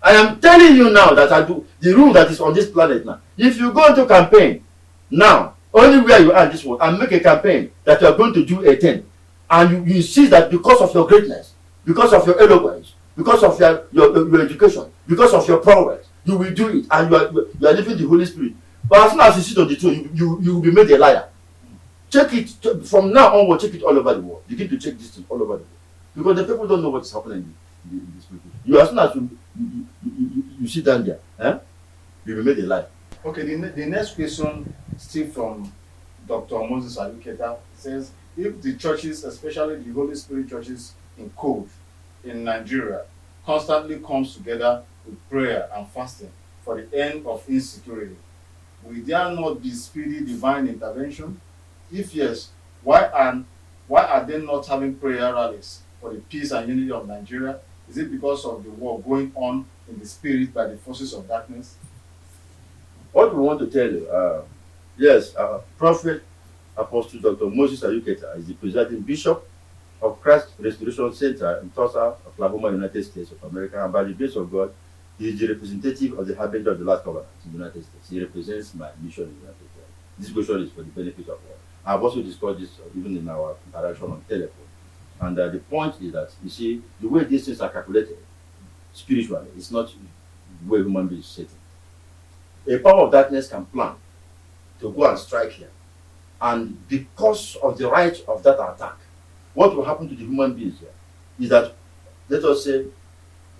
I am telling you now that I do the rule that is on this planet now. If you go into campaign now, only where you are in this world, and make a campaign that you are going to do a thing, and you see that because of your greatness, because of your eloquence, because of your education, because of your prowess, you will do it, and you are living the Holy Spirit. But as soon as you sit on the throne, you will be made a liar. Check it from now onward. Check it all over the world. Begin to check this thing all over the world, because the people don't know what is happening in this people. You as soon as you sit down there, you will be made a liar. Okay, the next question, still from Dr. Moses Aluketa, says, if the churches, especially the Holy Spirit churches in code in Nigeria, constantly comes together with prayer and fasting for the end of insecurity, will there not be speedy divine intervention? If yes, why are they not having prayer rallies for the peace and unity of Nigeria? Is it because of the war going on in the spirit by the forces of darkness? What we want to tell you, yes, Prophet Apostle Dr. Moses Aluketa is the presiding bishop of Christ Restoration Center in Tulsa, Oklahoma, United States of America, and by the grace of God, he is the representative of the Harbinger of the Last Covenant in the United States. He represents my mission in the United States. This question is for the benefit of all. I've also discussed this even in our interaction on telephone. And the point is that, you see, the way these things are calculated spiritually, it's not the way human beings set it. A power of darkness can plan to go and strike here. And because of the right of that attack, what will happen to the human beings here is that, let us say,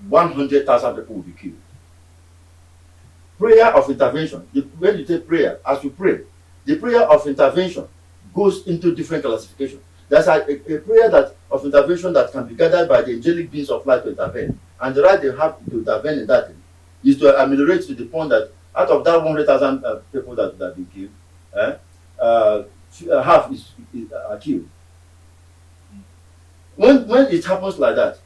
100,000 people will be killed. Prayer of intervention, when you take prayer, as you pray, the prayer of intervention goes into different classifications. There's a prayer of intervention that can be gathered by the angelic beings of light to intervene. And the right they have to intervene in that thing is to ameliorate to the point that out of that 100,000 people that have been killed, half are killed. When it happens like that,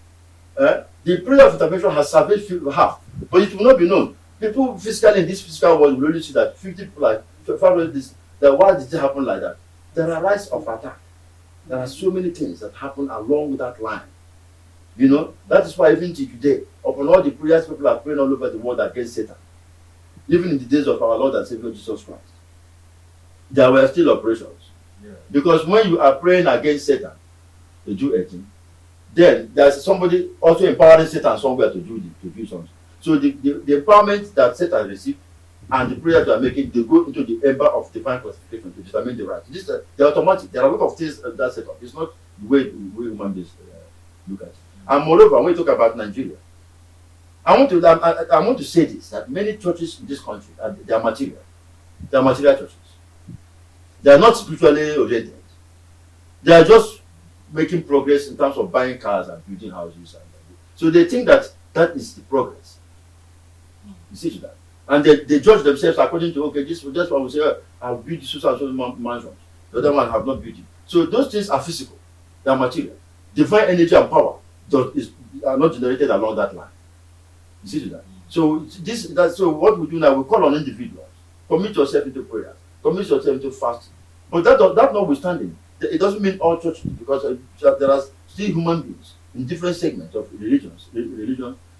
the prayer of intervention has salvaged half, but it will not be known. People physically in this physical world will only see that 50 people why did it happen like that? There are rights of attack. There are so many things that happen along that line. You know, that is why even today, upon all the prayers people are praying all over the world against Satan, even in the days of our Lord and Savior Jesus Christ, there were still operations. Yeah. Because when you are praying against Satan to do a thing, then there's somebody also empowering Satan somewhere to do something. So the empowerment that Seth has received and the prayer they are making, they go into the ember of divine classification to determine the right. This they're automatic. There are a lot of things that set up. It's not the way human beings look at it. And moreover, when we talk about Nigeria, I want to say this, that many churches in this country they are material. They are material churches. They are not spiritually oriented. They are just making progress in terms of buying cars and building houses. So they think that is the progress. You see to that. And they judge themselves according to, okay, that's why we say, I've built this so and so mansions. The other one have not built it. So those things are physical. They are material. Divine energy and power are not generated along that line. You see to that. So what we do now, we call on individuals. Commit yourself into prayer. Commit yourself into fasting. But that notwithstanding, it doesn't mean all churches, because there are still human beings in different segments of religion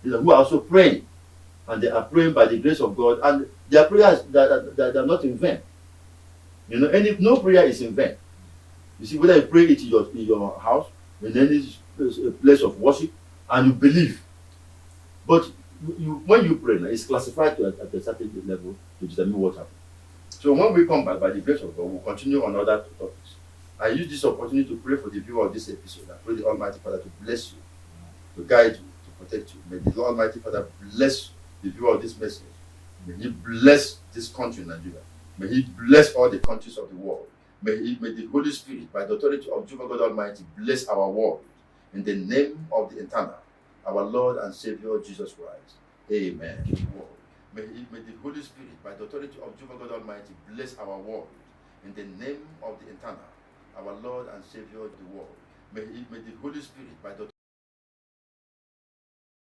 who are also praying, and they are praying by the grace of God, and their prayers that are not in vain. You know, no prayer is in vain. You see, whether you pray it in your house, in any place of worship, and you believe, but when you pray, it's classified at a certain level to determine what happens. So when we come back, by the grace of God, we'll continue on other topics. I use this opportunity to pray for the viewer of this episode. I pray the Almighty Father to bless you, to guide you, to protect you. May the Almighty Father bless the viewer of this message. May He bless this country, Nigeria. May He bless all the countries of the world. May the Holy Spirit, by the authority of Jehovah God Almighty, bless our world. In the name of the Eternal, our Lord and Savior Jesus Christ. Amen. May the Holy Spirit, by the authority of Jehovah God Almighty, bless our world. In the name of the Eternal, our Lord and Savior of the world. May the Holy Spirit, by the